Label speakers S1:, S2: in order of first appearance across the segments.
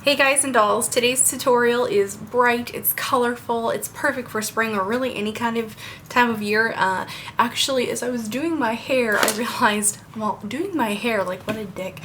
S1: Hey guys and dolls, today's tutorial is bright, it's colorful, it's perfect for spring or really any kind of time of year. Actually, as I was doing my hair, I realized, well, doing my hair, like what a dick.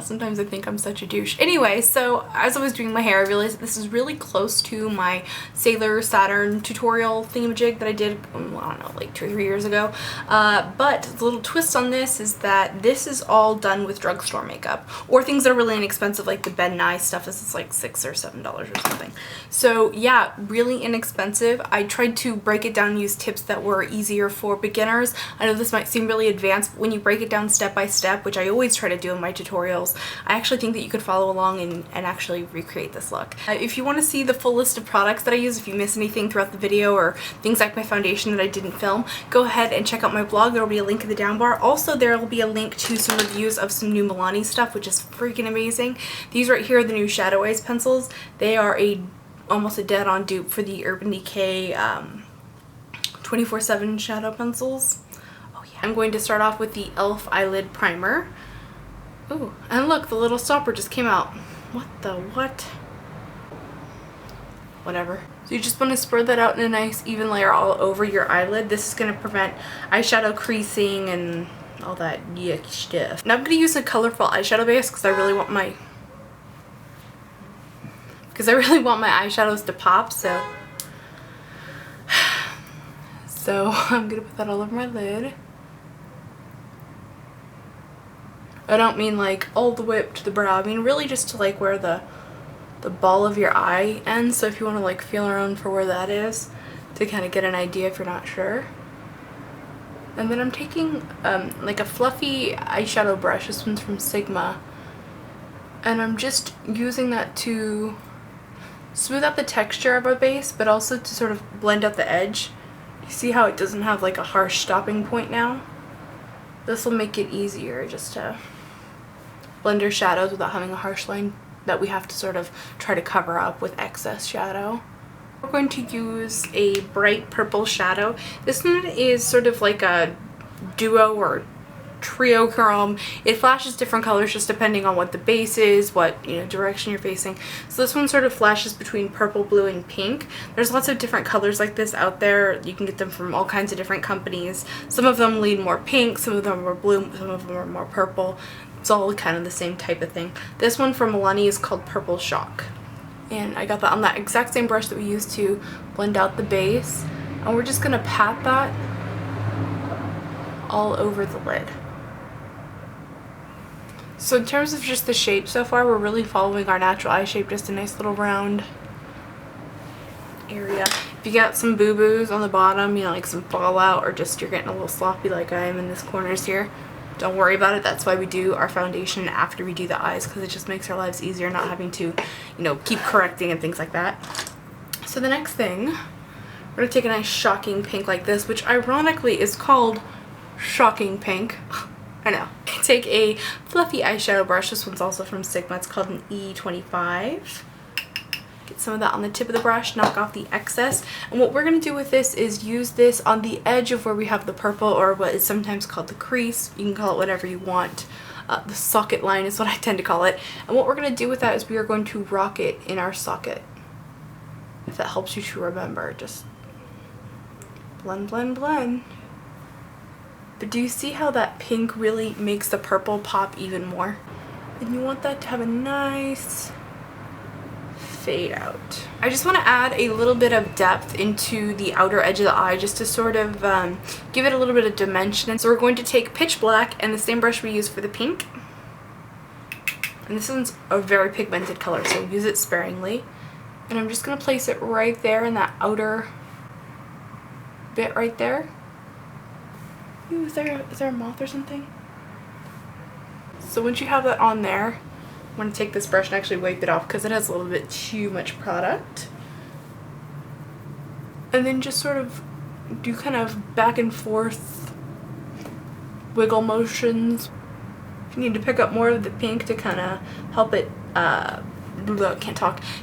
S1: Sometimes I think I'm such a douche. Anyway, so as I was doing my hair, I realized that this is really close to my Sailor Saturn tutorial thingamajig that I did, I don't know, like 2 or 3 years ago. But the little twist on this is that this is all done with drugstore makeup, or things that are really inexpensive, like the Ben Nye stuff. This is like $6 or $7 or something. So yeah, really inexpensive. I tried to break it down and use tips that were easier for beginners. I know this might seem really advanced, but when you break it down step by step, which I always try to do in my tutorials, I actually think that you could follow along and actually recreate this look. If you want to see the full list of products that I use, if you miss anything throughout the video or things like my foundation that I didn't film, go ahead and check out my blog. There will be a link in the down bar. Also, there will be a link to some reviews of some new Milani stuff, which is freaking amazing. These right here are the new Shadow Eyes pencils. They are almost a dead-on dupe for the Urban Decay 24/7 shadow pencils. Oh yeah. I'm going to start off with the e.l.f. eyelid primer. Ooh, and look, the little stopper just came out. What the what? Whatever. So you just want to spread that out in a nice even layer all over your eyelid. This is going to prevent eyeshadow creasing and all that yucky stuff. Now I'm going to use a colorful eyeshadow base because I really want my eyeshadows to pop, so I'm going to put that all over my lid. I don't mean like all the way up to the brow. I mean really just to like where the ball of your eye ends. So if you want to like feel around for where that is to kind of get an idea if you're not sure. And then I'm taking like a fluffy eyeshadow brush. This one's from Sigma. And I'm just using that to smooth out the texture of our base, but also to sort of blend out the edge. You see how it doesn't have like a harsh stopping point now? This will make it easier just to blend our shadows without having a harsh line that we have to sort of try to cover up with excess shadow. We're going to use a bright purple shadow. This one is sort of like a duo or trio chrome. It flashes different colors just depending on what the base is, what direction you're facing. So this one sort of flashes between purple, blue, and pink. There's lots of different colors like this out there. You can get them from all kinds of different companies. Some of them lean more pink, some of them are blue, some of them are more purple. It's all kind of the same type of thing. This one from Milani is called Purple Shock. And I got that on that exact same brush that we used to blend out the base. And we're just going to pat that all over the lid. So in terms of just the shape so far, we're really following our natural eye shape, just a nice little round area. If you got some boo-boos on the bottom, like some fallout, or just you're getting a little sloppy like I am in this corners here, don't worry about it. That's why we do our foundation after we do the eyes, because it just makes our lives easier not having to, keep correcting and things like that. So the next thing, we're going to take a nice shocking pink like this, which ironically is called Shocking Pink. I know. Take a fluffy eyeshadow brush. This one's also from Sigma. It's called an E25. Get some of that on the tip of the brush, knock off the excess. And what we're going to do with this is use this on the edge of where we have the purple, or what is sometimes called the crease. You can call it whatever you want. The socket line is what I tend to call it. And what we're going to do with that is we are going to rock it in our socket. If that helps you to remember, just blend, blend, blend. But do you see how that pink really makes the purple pop even more? And you want that to have a nice fade out. I just want to add a little bit of depth into the outer edge of the eye, just to sort of give it a little bit of dimension. And so we're going to take pitch black and the same brush we used for the pink. And this one's a very pigmented color, so use it sparingly. And I'm just going to place it right there in that outer bit right there. Ooh, is there a moth or something? So once you have that on there, I'm going to take this brush and actually wipe it off because it has a little bit too much product. And then just sort of do kind of back and forth wiggle motions. If you need to pick up more of the pink to kind of help it, to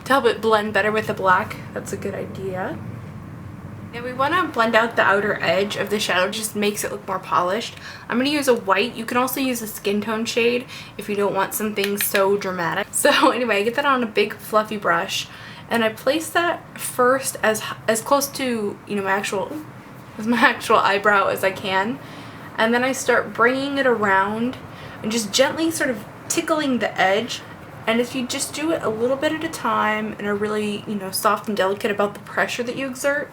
S1: help it blend better with the black, that's a good idea. Now we want to blend out the outer edge of the shadow, just makes it look more polished. I'm going to use a white. You can also use a skin tone shade if you don't want something so dramatic. So anyway, I get that on a big fluffy brush and I place that first as close to, you know, my actual eyebrow as I can. And then I start bringing it around and just gently sort of tickling the edge. And if you just do it a little bit at a time and are really, you know, soft and delicate about the pressure that you exert,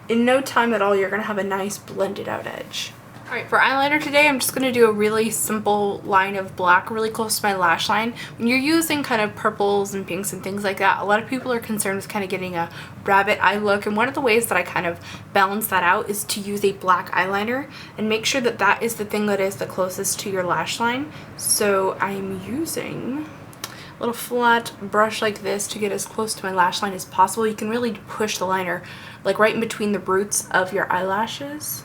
S1: in no time at all you're going to have a nice blended out edge. Alright, for eyeliner today I'm just going to do a really simple line of black really close to my lash line. When you're using kind of purples and pinks and things like that, a lot of people are concerned with kind of getting a rabbit eye look, and one of the ways that I kind of balance that out is to use a black eyeliner and make sure that that is the thing that is the closest to your lash line. So I'm using a little flat brush like this to get as close to my lash line as possible. You can really push the liner like right in between the roots of your eyelashes.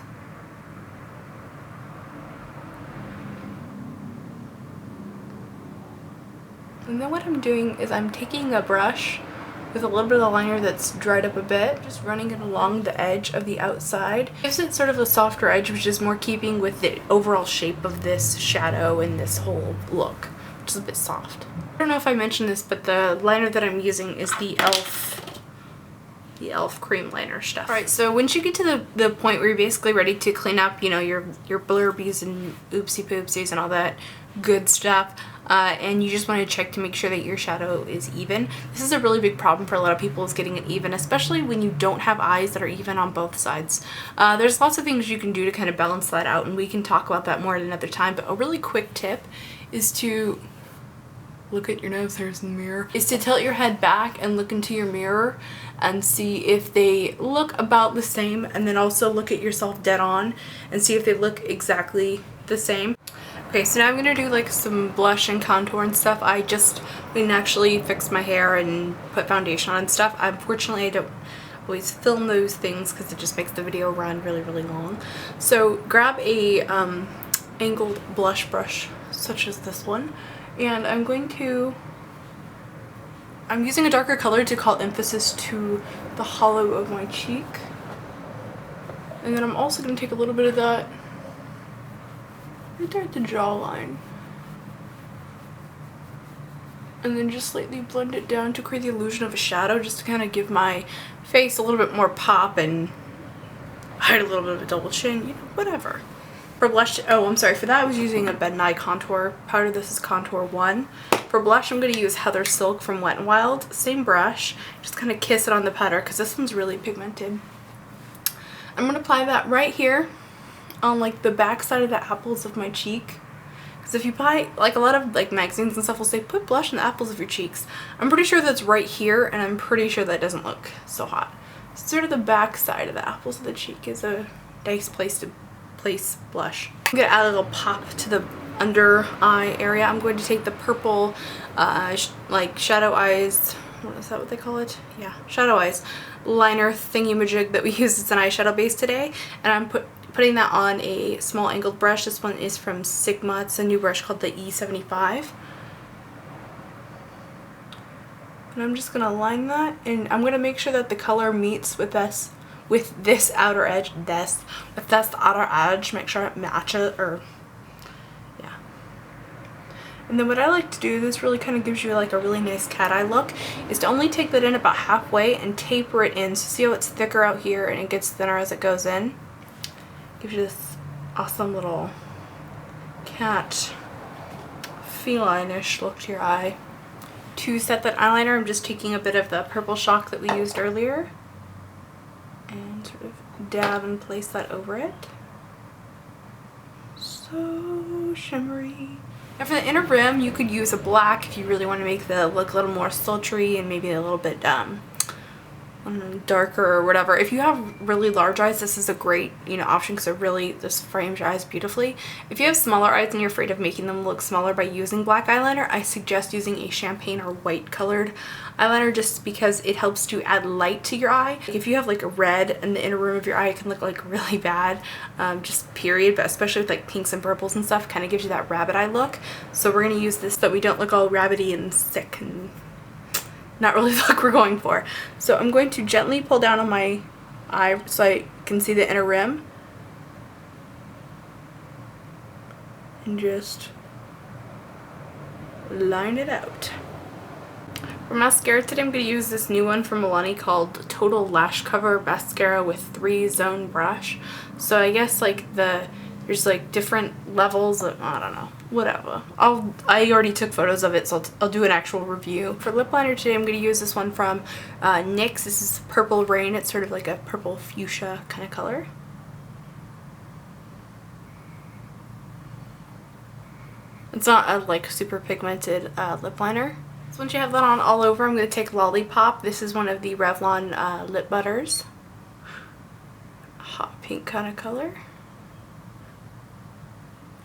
S1: And then what I'm doing is I'm taking a brush with a little bit of the liner that's dried up a bit, just running it along the edge of the outside. Gives it sort of a softer edge, which is more keeping with the overall shape of this shadow and this whole look, which is a bit soft. I don't know if I mentioned this, but the liner that I'm using is the e.l.f. cream liner stuff. Alright, so once you get to the point where you're basically ready to clean up, you know, your blurbies and oopsie poopsies and all that good stuff, and you just want to check to make sure that your shadow is even. This is a really big problem for a lot of people, is getting it even, especially when you don't have eyes that are even on both sides. There's lots of things you can do to kind of balance that out, and we can talk about that more at another time, but a really quick tip is to look at your nose hairs in the mirror, is to tilt your head back and look into your mirror and see if they look about the same, and then also look at yourself dead on and see if they look exactly the same. Okay, so now I'm gonna do like some blush and contour and stuff. I just didn't actually fix my hair and put foundation on and stuff. Unfortunately, I don't always film those things because it just makes the video run really, really long. So grab a angled blush brush such as this one, and I'm using a darker color to call emphasis to the hollow of my cheek. And then I'm also going to take a little bit of that right there at the jawline. And then just slightly blend it down to create the illusion of a shadow, just to kind of give my face a little bit more pop and hide a little bit of a double chin, you know, whatever. For blush, oh, I'm sorry, for that I was using a Bed & Eye contour powder. This is Contour 1. For blush, I'm going to use Heather Silk from Wet n Wild. Same brush, just kind of kiss it on the powder because this one's really pigmented. I'm going to apply that right here on like the back side of the apples of my cheek. Because if you buy, like a lot of like magazines and stuff will say, put blush in the apples of your cheeks. I'm pretty sure that's right here, and I'm pretty sure that doesn't look so hot. Sort of the back side of the apples of the cheek is a nice place to place blush. I'm going to add a little pop to the under eye area. I'm going to take the purple like shadow eyes, what is that what they call it? Yeah, shadow eyes liner thingy-majig that we use as an eyeshadow base today, and I'm putting that on a small angled brush. This one is from Sigma. It's a new brush called the E75. And I'm just going to line that, and I'm going to make sure that the color meets with this outer edge, with this outer edge, make sure it matches, or yeah. And then what I like to do, this really kind of gives you like a really nice cat eye look, is to only take that in about halfway and taper it in. So see how it's thicker out here and it gets thinner as it goes in? Gives you this awesome little cat feline-ish look to your eye. To set that eyeliner, I'm just taking a bit of the purple shock that we used earlier and sort of dab and place that over it. So shimmery. Now for the inner rim, you could use a black if you really want to make the look a little more sultry and maybe a little bit darker or whatever. If you have really large eyes, this is a great, you know, option because it really just frames your eyes beautifully. If you have smaller eyes and you're afraid of making them look smaller by using black eyeliner, I suggest using a champagne or white colored eyeliner just because it helps to add light to your eye. If you have like a red in the inner rim of your eye, it can look like really bad, just period, but especially with like pinks and purples and stuff, kind of gives you that rabbit eye look. So we're going to use this so that we don't look all rabbity and sick and not really the look we're going for. So I'm going to gently pull down on my eye so I can see the inner rim. And just line it out. For mascara today, I'm going to use this new one from Milani called Total Lash Cover Mascara with 3-zone brush. So I guess like there's like different levels of, I don't know, whatever. I already took photos of it, so I'll do an actual review. For lip liner today, I'm going to use this one from NYX. This is Purple Rain. It's sort of like a purple fuchsia kind of color. It's not a like super pigmented lip liner. So once you have that on all over, I'm going to take Lollipop. This is one of the Revlon lip butters. Hot pink kind of color.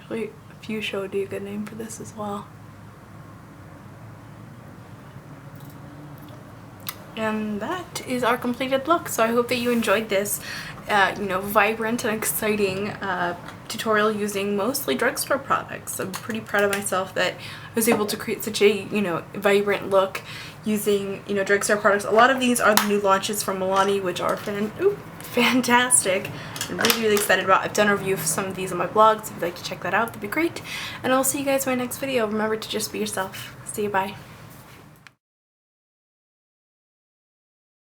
S1: Actually, fuchsia would be a good name for this as well. And that is our completed look. So I hope that you enjoyed this, you know, vibrant and exciting tutorial using mostly drugstore products. I'm pretty proud of myself that I was able to create such a, you know, vibrant look using, you know, drugstore products. A lot of these are the new launches from Milani, which are fantastic. I'm really, really excited about. I've done a review of some of these on my blog, so if you'd like to check that out, that'd be great. And I'll see you guys in my next video. Remember to just be yourself. See you, bye.